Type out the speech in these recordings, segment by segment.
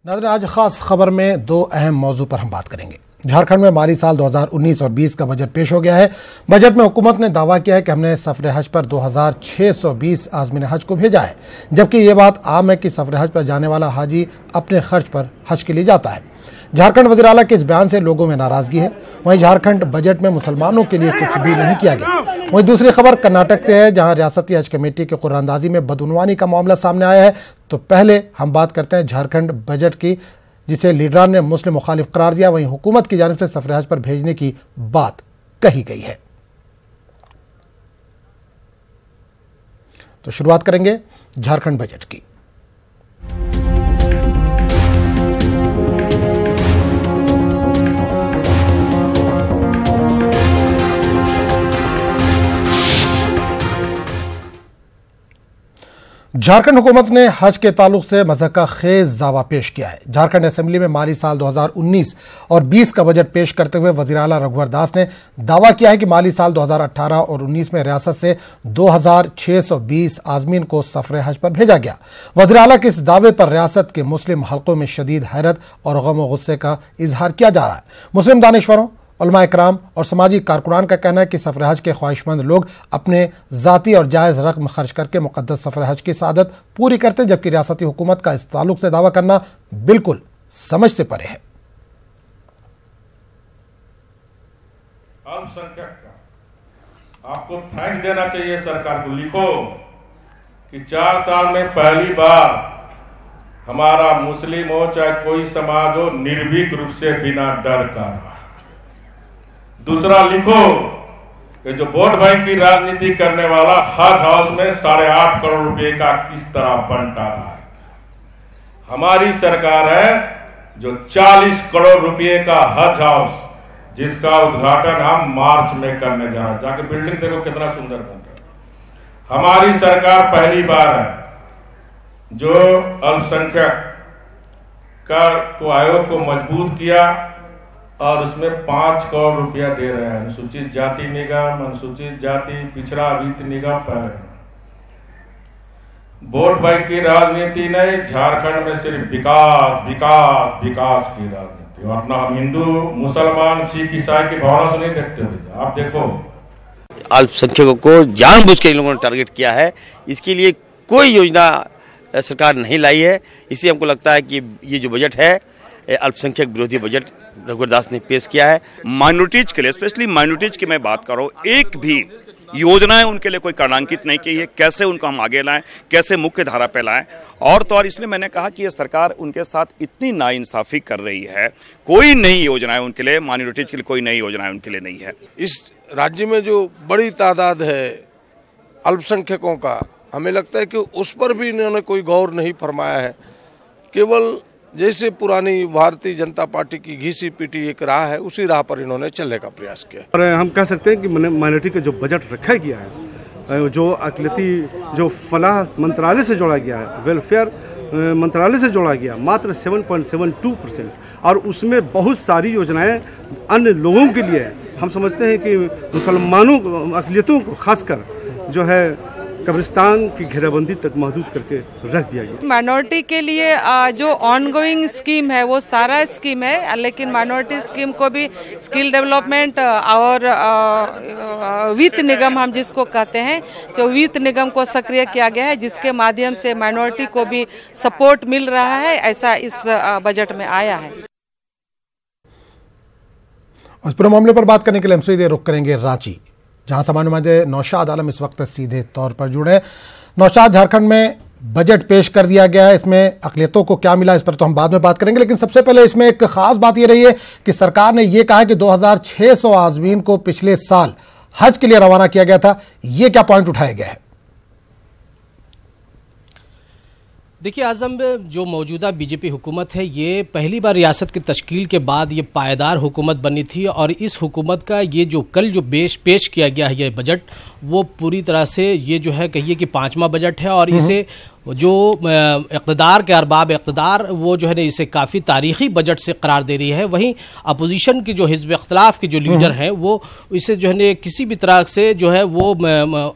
नाज़रीन, आज खास खबर में दो अहम मौजू पर हम बात करेंगे। झारखंड में माली साल 2019 और 20 का बजट पेश हो गया है। बजट में हुकूमत ने दावा किया है कि हमने सफर हज पर 2620 आज़मीन हज को भेजा है, जबकि ये बात आम है कि सफर हज पर जाने वाला हाजी अपने खर्च पर हज के लिए जाता है। झारखंड वज़ीर आला के इस बयान से लोगों में नाराजगी है। वहीं झारखंड बजट में मुसलमानों के लिए कुछ भी नहीं किया गया। वहीं दूसरी खबर कर्नाटक से है, जहां रियासती हज कमेटी की कुरानंदाजी में बदउनवानी का मामला सामने आया है। तो पहले हम बात करते हैं झारखंड बजट की, जिसे लीडरान ने मुस्लिम मुखालिफ करार दिया। वहीं हुकूमत की जानिब से सफर हज पर भेजने की बात कही गई है। तो शुरुआत करेंगे झारखंड बजट की। झारखंड हुकूमत ने हज के ताल्लुक से मज़हक़ा खेज दावा पेश किया है। झारखंड असेंबली में माली साल 2019 और 20 का बजट पेश करते हुए वज़ीर आला रघुवर दास ने दावा किया है कि माली साल 2018 और 19 में रियासत से 2620 आज़मीन को सफर हज पर भेजा गया। वज़ीर आला के इस दावे पर रियासत के मुस्लिम हल्कों में शदीद हैरत और गम व गुस्से का इजहार किया जा रहा है। मुस्लिम दानिशवरों, उलमा इकराम और समाजी कारकुनान का कहना है कि सफर हज के ख्वाहिशमंद लोग अपने जाती और जायज़ रकम खर्च करके मुक़द्दस सफर हज की सादत पूरी करते हैं, जबकि रियासती हुकूमत का इस ताल्लुक से दावा करना बिल्कुल समझ से परे है। अल्पसंख्यक का आपको थैंक्स देना चाहिए सरकार को। लिखो कि 4 साल में पहली बार हमारा मुस्लिम हो चाहे कोई समाज हो, निर्भीक रूप से बिना डर का। दूसरा लिखो कि जो वोट बैंक की राजनीति करने वाला हज हाउस में 8.5 करोड़ रुपए का किस तरह बंटा था। हमारी सरकार है जो 40 करोड़ रुपए का हज हाउस, जिसका उद्घाटन हम मार्च में करने जा रहे हैं। जाके बिल्डिंग देखो कितना सुंदर बन रहा है। हमारी सरकार पहली बार है जो अल्पसंख्यक को आयोग को मजबूत किया और उसमें 5 करोड़ रुपया दे रहे हैं। अनुसूचित जाति निगम, अनुसूचित जाति पिछड़ा वित्त निगम पर वोट बैंक की राजनीति नहीं, झारखंड में सिर्फ विकास विकास विकास की राजनीति। और अपना हम हिंदू मुसलमान सिख ईसाई की भावना से नहीं देखते हुए। आप देखो अल्पसंख्यकों को जानबूझ के इन लोगों ने टारगेट किया है। इसके लिए कोई योजना सरकार नहीं लाई है। इसलिए हमको लगता है कि ये जो बजट है अल्पसंख्यक विरोधी बजट रघुवर दास ने पेश किया है। माइनॉरिटीज के लिए, स्पेशली माइनॉरिटीज की मैं बात कर रहा हूँ, एक भी योजनाएं उनके लिए कोई कर्णांकित नहीं की है। कैसे उनको हम आगे लाएं, कैसे मुख्य धारा पे लाएं। और तो और इसलिए मैंने कहा कि ये सरकार उनके साथ इतनी नाइंसाफी कर रही है। कोई नई योजनाएं उनके लिए, माइनॉरिटीज के लिए कोई नई योजनाएं उनके लिए नहीं है। इस राज्य में जो बड़ी तादाद है अल्पसंख्यकों का, हमें लगता है कि उस पर भी इन्होंने कोई गौर नहीं फरमाया है। केवल जैसे पुरानी भारतीय जनता पार्टी की घिसी पीटी एक राह है, उसी राह पर इन्होंने चलने का प्रयास किया। और हम कह सकते हैं कि माइनॉरिटी का जो बजट रखा गया है, जो अक़लियती जो फलाह मंत्रालय से जोड़ा गया है, वेलफेयर मंत्रालय से जोड़ा गया, मात्र 7.72%, और उसमें बहुत सारी योजनाएं अन्य लोगों के लिए। हम समझते हैं कि मुसलमानों अक़लियतों को खासकर जो है कब्रिस्तान की घेराबंदी तक महदूद करके रख दिया गया। माइनॉरिटी के लिए जो ऑनगोइंग स्कीम है वो सारा स्कीम है, लेकिन माइनॉरिटी स्कीम को भी स्किल डेवलपमेंट और वित्त निगम हम जिसको कहते हैं, जो वित्त निगम को सक्रिय किया गया है, जिसके माध्यम से माइनॉरिटी को भी सपोर्ट मिल रहा है, ऐसा इस बजट में आया है। इस पूरे मामले पर बात करने के लिए हम सीधे रुख करेंगे रांची, जहां समाज नुमाइंदे नौशाद आलम इस वक्त सीधे तौर पर जुड़े। नौशाद, झारखंड में बजट पेश कर दिया गया है, इसमें अक़लियतों को क्या मिला इस पर तो हम बाद में बात करेंगे, लेकिन सबसे पहले इसमें एक खास बात यह रही है कि सरकार ने यह कहा है कि 2600 आज़मीन को पिछले साल हज के लिए रवाना किया गया था। यह क्या पॉइंट उठाया गया है? देखिए आज़म, जो मौजूदा बीजेपी हुकूमत है, ये पहली बार रियासत की तश्कील के बाद ये पायदार हुकूमत बनी थी। और इस हुकूमत का ये जो कल जो पेश किया गया है ये बजट, वो पूरी तरह से ये जो है कहिए कि 5वां बजट है। और इसे जो इक़्तिदार के अरबाब इक़्तिदार वो जो है ना इसे काफ़ी तारीख़ी बजट से करार दे रही है। वहीं अपोजिशन की जो हिज़्ब इख्तिलाफ़ के जो लीडर हैं वो इसे जो है ना किसी भी तरह से जो है वो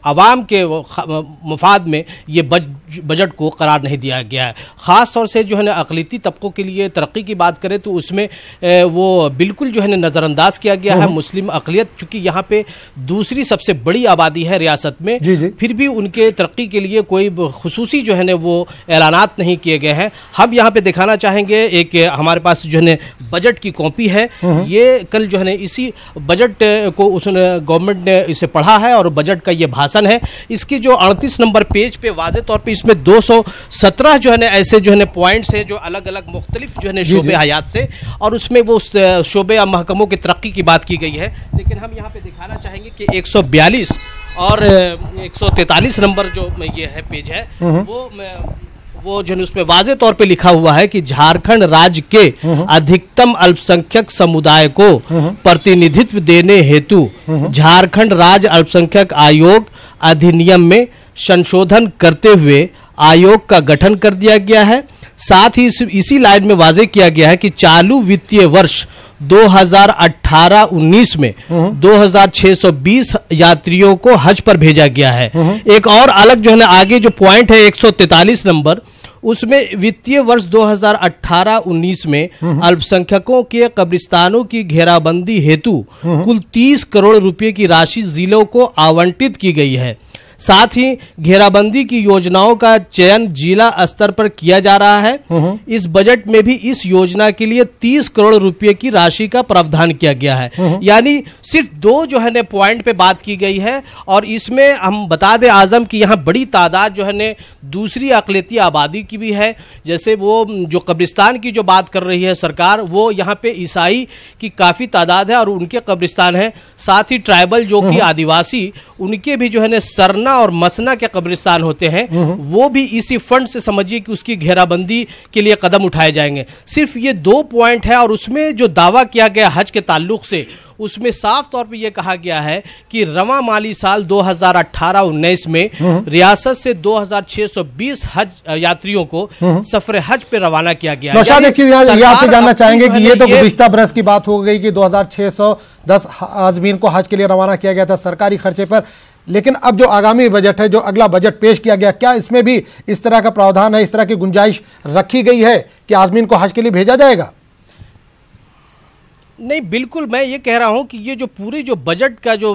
आवाम के मफाद में ये बजट को करार नहीं दिया गया है। ख़ास तौर से जो है ना अक़लियती तबकों के लिए तरक्की की बात करें तो उसमें वो बिल्कुल जो है ना नज़रअंदाज किया गया है। मुस्लिम अक़लियत चूँकि यहाँ पे दूसरी सबसे बड़ी आबादी है रियासत में, फिर भी उनके तरक्की के लिए कोई खुसूसी जो है ना वो ऐलानात नहीं किए गए हैं। हम यहाँ पे दिखाना चाहेंगे, एक हमारे पास जो है ना बजट की कॉपी है, ये कल जो है ना इसी बजट को उसने गवर्नमेंट ने इसे पढ़ा है और बजट का ये भाषण है। इसकी जो 38 नंबर पेज पे वाज़े तौर पे इसमें 217 जो है ना ऐसे जो है ना पॉइंट्स हैं जो अलग अलग मुख्तलिफ जो है ना शोबे हयात से, और उसमें वो उस शोबे या महकमों की तरक्की की बात की गई है। लेकिन हम यहाँ पे दिखाना चाहेंगे कि 142 और 143 नंबर जो ये है पेज है वो जो उसमें वाज़े तौर पे लिखा हुआ है कि झारखंड राज्य के अधिकतम अल्पसंख्यक समुदाय को प्रतिनिधित्व देने हेतु झारखंड राज्य अल्पसंख्यक आयोग अधिनियम में संशोधन करते हुए आयोग का गठन कर दिया गया है। साथ ही इसी लाइन में वाज़े किया गया है कि चालू वित्तीय वर्ष 2018-19 में 2620 यात्रियों को हज पर भेजा गया है। एक और अलग जो है ना आगे जो पॉइंट है 143 नंबर, उसमें वित्तीय वर्ष 2018-19 में अल्पसंख्यकों के कब्रिस्तानों की घेराबंदी हेतु कुल 30 करोड़ रुपए की राशि जिलों को आवंटित की गई है। साथ ही घेराबंदी की योजनाओं का चयन जिला स्तर पर किया जा रहा है। इस बजट में भी इस योजना के लिए 30 करोड़ रुपए की राशि का प्रावधान किया गया है। यानी सिर्फ 2 जो है ने पॉइंट पे बात की गई है, और इसमें हम बता दें आजम की यहाँ बड़ी तादाद जो है ने दूसरी अक़लियती आबादी की भी है। जैसे वो जो कब्रिस्तान की जो बात कर रही है सरकार, वो यहाँ पे ईसाई की काफ़ी तादाद है और उनके कब्रिस्तान है। साथ ही ट्राइबल जो कि आदिवासी, उनके भी जो है ना सरना और मसना के कब्रिस्तान होते हैं, वो भी इसी फंड से समझिए कि उसकी घेराबंदी के लिए कदम उठाए जाएंगे। सिर्फ ये 2 पॉइंट है, और उसमें जो दावा किया गया हज के ताल्लुक से, उसमें साफ तौर पे ये कहा गया है कि रवा माली साल 2018-19 में रियासत से 2620 हज यात्रियों को सफर हज पे रवाना किया गया। नौशाद, एक चीज आपसे जानना चाहेंगे कि ये तो गुज़िश्ता बरस की बात हो गई कि 2610 आज़मीन को हज के लिए रवाना किया गया था सरकारी खर्चे पर, लेकिन अब जो आगामी बजट है, जो अगला बजट पेश किया गया, क्या इसमें भी इस तरह का प्रावधान है, इस तरह की गुंजाइश रखी गई है कि आज़मीन को हज के लिए भेजा जाएगा? नहीं, बिल्कुल मैं ये कह रहा हूं कि ये जो पूरी जो बजट का जो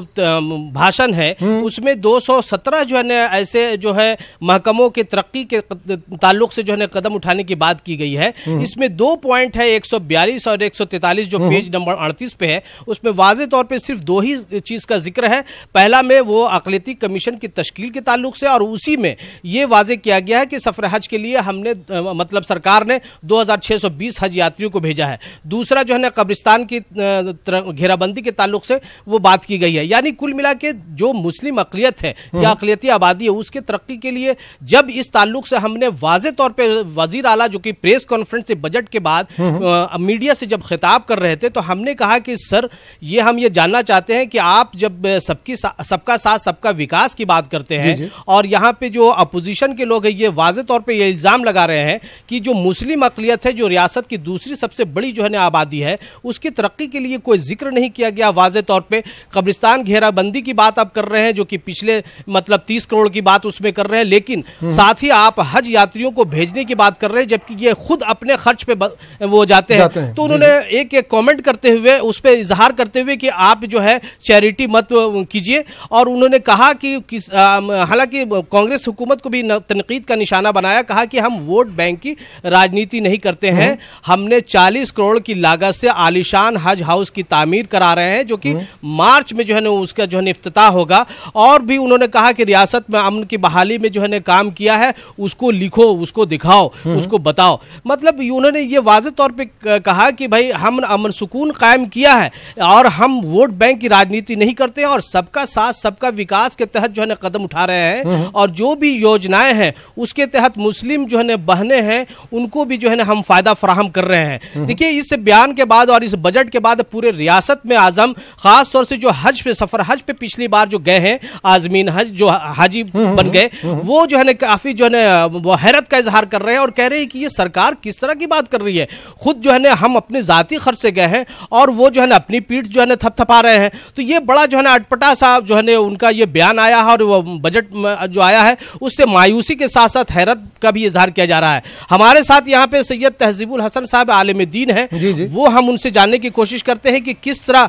भाषण है उसमें 217 जो है ना ऐसे जो है महकमों के तरक्की के ताल्लुक से जो है ना कदम उठाने की बात की गई है। इसमें 2 पॉइंट है 142 और 143 जो पेज नंबर 38 पे है, उसमें वाज़े तौर पे सिर्फ 2 ही चीज़ का जिक्र है। पहला में वो अक़लियती कमीशन की तश्कील के ताल्लुक से, और उसी में ये वाज़े किया गया है कि सफ़र हज के लिए हमने मतलब सरकार ने 2620 हज यात्रियों को भेजा है। दूसरा जो है ना कब्रिस्तान की घेराबंदी के ताल्लुक से वो बात की गई है। यानी कुल मिला के जो मुस्लिम अक़लियत है या अक़लियती आबादी है, उसके तरक्की के लिए जब इस ताल्लुक से हमने वाज़े तौर पे वज़ीर आला जो कि प्रेस कॉन्फ्रेंस से बजट के बाद मीडिया से जब खिताब कर रहे थे, तो हमने कहा कि सर ये हम ये जानना चाहते हैं कि आप जब सबका साथ सबका विकास की बात करते हैं, और यहाँ पे जो अपोजिशन के लोग हैं ये वाज़े तौर पर ये इल्ज़ाम लगा रहे हैं कि जो मुस्लिम अक़लियत है, जो रियासत की दूसरी सबसे बड़ी जो है ना आबादी है, उसकी तरक्की के लिए कोई जिक्र नहीं किया गया वाज़े तौर पे। कब्रिस्तान घेराबंदी की बात आप कर रहे हैं, जो कि पिछले मतलब 30 करोड़ की बात उसमें कर रहे हैं, लेकिन साथ ही आप हज यात्रियों को भेजने की बात कर रहे हैं, जबकि ये खुद अपने खर्च पे वो जाते हैं। तो उन्होंने एक कमेंट करते हुए उस पर इजहार करते हुए कि आप जो है चैरिटी मत कीजिए, और उन्होंने कहा कि हालांकि कांग्रेस हुकूमत को भी तनकीद का निशाना बनाया, कहा कि हम वोट बैंक की राजनीति नहीं करते हैं, हमने 40 करोड़ की लागत से आलीशान हज हाउस की तामीर करा रहे हैं, जो कि मार्च में जो है ना उसका जो है ना इफ्तिताह होगा। और भी उन्होंने कहा कि रियासत में अमन की बहाली में जो है ना काम किया है, उसको लिखो, उसको दिखाओ, उसको बताओ। मतलब उन्होंने ये वाज़े तौर पे कहा कि भाई हम अमन सुकून कायम किया है और हम वोट बैंक की राजनीति नहीं करते हैं, और सबका साथ सबका विकास के तहत जो है ना कदम उठा रहे हैं, और जो भी योजनाएं हैं उसके तहत मुस्लिम जो है ना बहनें हैं उनको भी जो है ना हम फायदा फराहम कर रहे हैं। देखिए, इस बयान के बाद और इस बजट बजट के बाद पूरे रियासत में आजम खास तौर से जो हज पे पिछली बार जो गए हैं आजमीन हज जो हाजी बन गए, वो जो है ना काफी जो है ना वो हैरत का इजहार कर रहे हैं और कह रहे हैं कि ये सरकार किस तरह की बात कर रही है। खुद जो है ना हम अपने जाती खर्च से गए हैं और वो जो है ना अपनी पीठ जो है ना थपथपा रहे हैं। तो ये बड़ा जो है ना अटपटा सा जो है ना उनका ये बयान आया है और वो बजट में जो आया है उससे मायूसी के साथ साथ हैरत का भी इजहार किया जा रहा है। हमारे साथ यहाँ पे सैयद तहजीबुल हसन साहब आलिम दीन है, वो हम उनसे जानने की कोशिश करते हैं कि किस तरह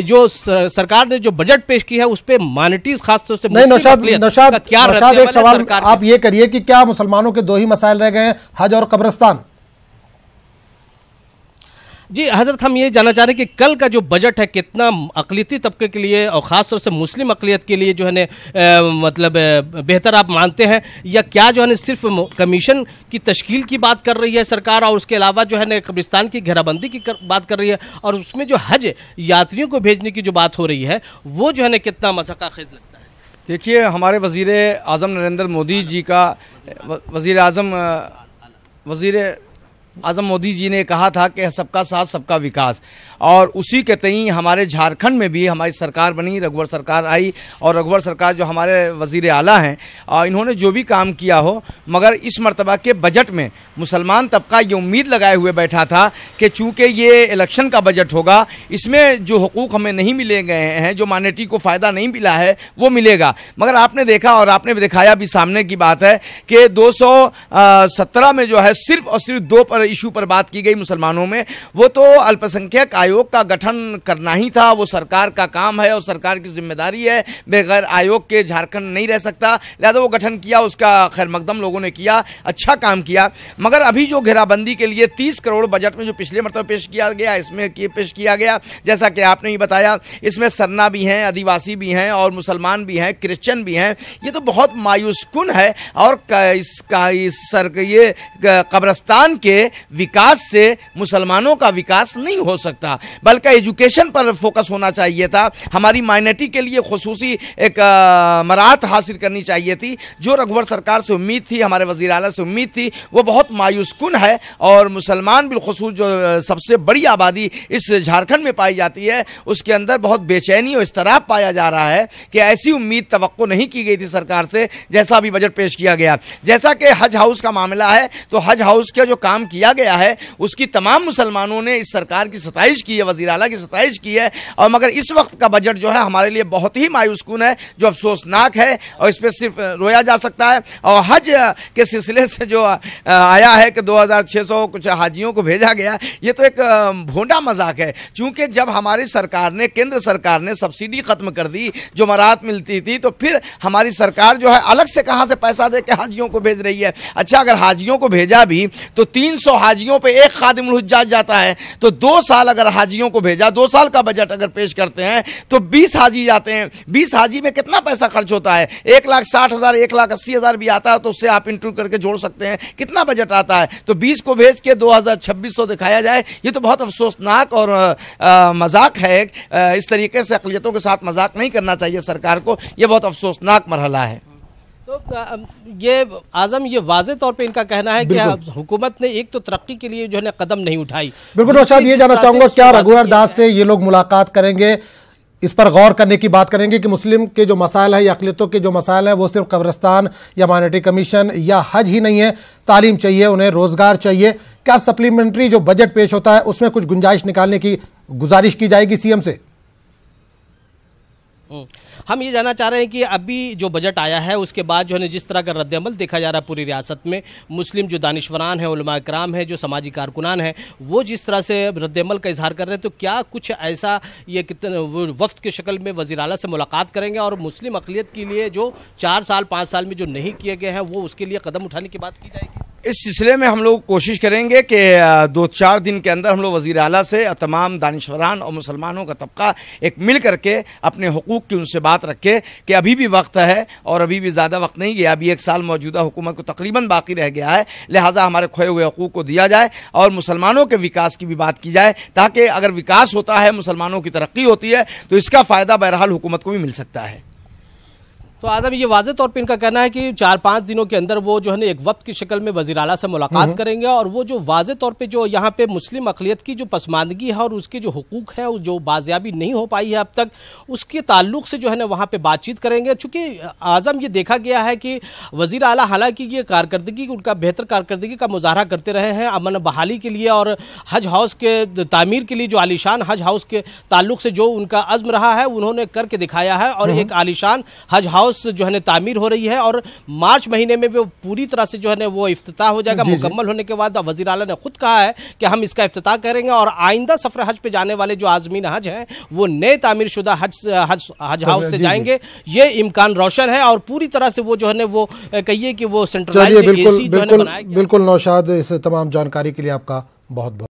जो सरकार ने जो बजट पेश की है उस पे माइनॉरिटीज खासतौर से नौशाद एक सवाल आप ये करिए कि क्या मुसलमानों के दो ही मसाइल रह गए हैं, हज और कब्रिस्तान? जी हजरत, हम ये जानना चाह रहे हैं कि कल का जो बजट है कितना अक़लियती तबके के लिए और ख़ासतौर से मुस्लिम अक़लियत के लिए जो है ना मतलब बेहतर आप मानते हैं, या क्या जो है ना सिर्फ कमीशन की तश्कील की बात कर रही है सरकार और उसके अलावा जो है ना कब्रिस्तान की घेराबंदी की बात कर रही है और उसमें जो हज यात्रियों को भेजने की जो बात हो रही है वो जो है ना कितना मज़ाक़खेज़ लगता है? देखिए, हमारे वज़ीर आज़म नरेंद्र मोदी जी का वज़ीर आज़म मोदी जी ने कहा था कि सबका साथ सबका विकास, और उसी के तई हमारे झारखंड में भी हमारी सरकार बनी, रघुवर सरकार आई, और रघुवर सरकार जो हमारे वज़ीर आला हैं इन्होंने जो भी काम किया हो, मगर इस मर्तबा के बजट में मुसलमान तबका ये उम्मीद लगाए हुए बैठा था कि चूँकि ये इलेक्शन का बजट होगा, इसमें जो हुकूक हमें नहीं मिले गए हैं, जो माइनॉरिटी को फ़ायदा नहीं मिला है वो मिलेगा। मगर आपने देखा और आपने दिखाया भी, सामने की बात है कि 217 में जो है सिर्फ और सिर्फ 2 इशू पर बात की गई मुसलमानों में, वो तो अल्पसंख्यक आयोग का गठन करना ही था, वो सरकार का काम है और सरकार की जिम्मेदारी है, बगैर आयोग के झारखंड नहीं रह सकता, लिहाजा वो गठन किया, उसका खैर मकदम लोगों ने किया, अच्छा काम किया। मगर अभी जो घेराबंदी के लिए 30 करोड़ बजट में जो पिछले मरतबा पेश किया गया, इसमें पेश किया गया, जैसा कि आपने ही बताया, इसमें सरना भी हैं, आदिवासी भी हैं और मुसलमान भी हैं, क्रिश्चियन भी हैं। ये तो बहुत मायूसकुन है और ये कब्रिस्तान के विकास से मुसलमानों का विकास नहीं हो सकता, बल्कि एजुकेशन पर फोकस होना चाहिए था। हमारी माइनॉरिटी के लिए खुसूसी एक मराहत हासिल करनी चाहिए थी। जो रघुवर सरकार से उम्मीद थी, हमारे वज़ीर आला से उम्मीद थी, वो बहुत मायूसकुन है। और मुसलमान बिलखुसूस जो सबसे बड़ी आबादी इस झारखंड में पाई जाती है, उसके अंदर बहुत बेचैनी और इस्तराब पाया जा रहा है कि ऐसी उम्मीद तवक्को नहीं की गई थी सरकार से, जैसा अभी बजट पेश किया गया। जैसा कि हज हाउस का मामला है, तो हज हाउस का जो काम किया गया है उसकी तमाम मुसलमानों ने इस सरकार की सताइश की है, वज़ीर आला की सताइश की है। और मगर इस वक्त का बजट जो है हमारे लिए बहुत ही मायूसकुन है, जो अफसोसनाक है, और इस पर सिर्फ रोया जा सकता है। और हज के सिलसिले से जो आया है कि 2600 कुछ हाजियों को भेजा गया, ये तो एक भोंडा मजाक है। चूंकि जब हमारी सरकार ने, केंद्र सरकार ने सब्सिडी खत्म कर दी जो मराहत मिलती थी, तो फिर हमारी सरकार जो है अलग से कहां से पैसा दे के हाजियों को भेज रही है। अच्छा, अगर हाजियों को भेजा भी तो 300 हाजियों पे एक खादिमुल हुज्जाज जाता है, तो 2 साल अगर हाजियों को भेजा, 2 साल का बजट अगर पेश करते हैं तो 20 हाजी जाते हैं। 20 हाजी में कितना पैसा खर्च होता है? 1,60,000 1,80,000 भी आता है, तो उससे आप इंटू करके जोड़ सकते हैं कितना बजट आता है। तो 20 को भेज के 2,2600 दिखाया जाए, ये तो बहुत अफसोसनाक और मजाक है। इस तरीके से अक़लियतों के साथ मजाक नहीं करना चाहिए सरकार को, यह बहुत अफसोसनाक मरहला है। तो ये आजम, ये वाज़े तौर पे इनका कहना है कि हुकूमत ने एक तो तरक्की के लिए जो है ना कदम नहीं उठाई। बिल्कुल नौशाद, ये जानना चाहूंगा क्या रघुवर दास से ये लोग मुलाकात करेंगे, इस पर गौर करने की बात करेंगे कि मुस्लिम के जो मसाइल है या अक़लियतों के जो मसाइल है वो सिर्फ कब्रिस्तान या माइनॉरिटी कमीशन या हज ही नहीं है, तालीम चाहिए, उन्हें रोजगार चाहिए। क्या सप्लीमेंट्री जो बजट पेश होता है उसमें कुछ गुंजाइश निकालने की गुजारिश की जाएगी सीएम से? हम ये जानना चाह रहे हैं कि अभी जो बजट आया है उसके बाद जो है जिस तरह का रद्द-ए-अमल देखा जा रहा है पूरी रियासत में, मुस्लिम जो दानिशवरान हैं, उलमा कराम हैं, जो समाजी कारकुनान हैं, वो जिस तरह से रद्द-ए-अमल का इजहार कर रहे हैं, तो क्या कुछ ऐसा ये कितने वफ्द के शक्ल में वज़ीर आला से मुलाकात करेंगे और मुस्लिम अक़लियत के लिए जो 4 साल 5 साल में जो नहीं किए गए हैं वो उसके लिए कदम उठाने की बात की जाएगी? इस सिलसिले में हम लोग कोशिश करेंगे कि 2-4 दिन के अंदर हम लोग वज़ीर आला से तमाम दानिशवरान और मुसलमानों का तबका एक मिल करके अपने हुकूक की उनसे बात रखे कि अभी भी वक्त है और अभी भी ज़्यादा वक्त नहीं गया, अभी 1 साल मौजूदा हुकूमत को तकरीबन बाकी रह गया है, लिहाजा हमारे खोए हुए हुकूक को दिया जाए और मुसलमानों के विकास की भी बात की जाए, ताकि अगर विकास होता है, मुसलमानों की तरक्की होती है, तो इसका फ़ायदा बहरहाल हुकूमत को भी मिल सकता है। तो आदम ये वाज़ेह तौर पे इनका कहना है कि 4-5 दिनों के अंदर वो जो है ना एक वक्त की शक्ल में वज़ीर आला से मुलाकात करेंगे और वो जो वाज़ेह तौर पे जो यहाँ पे मुस्लिम अक़लियत की जो पसमानदगी है और उसके जो हुकूक है जो बाजियाबी नहीं हो पाई है अब तक, उसके ताल्लुक से जो है ना वहाँ पे बातचीत करेंगे। चूँकि आज़म ये देखा गया है कि वज़ीर आला हालांकि ये कारकर्दगी उनका बेहतर कारकर्दगी का मुजाहरा करते रहे हैं अमन बहाली के लिए और हज हाउस के तामीर के लिए, जो आलीशान हज हाउस के ताल्लुक से जो उनका अज़्म रहा है उन्होंने करके दिखाया है और एक आलीशान हज हाउस जो है ना तामीर हो रही है और मार्च महीने में वो पूरी तरह से जो है ना वो इफ्तिताह हो जाएगा। मुकम्मल होने के बाद वज़ीर आला ने खुद कहा है कि हम इसका इफ्तिताह करेंगे और आइंदा सफर हज पे जाने वाले जो आज़मीन हज हैं वो नए तामीर शुदा हज हाउस से जाएंगे। ये इम्कान रोशन है और पूरी तरह से वो जो है ना वो कहिए कि वो सेंट्रलाइज्ड एसी जो है ना बनाया गया। बिल्कुल नौशाद, इस तमाम जानकारी के लिए आपका बहुत बहुत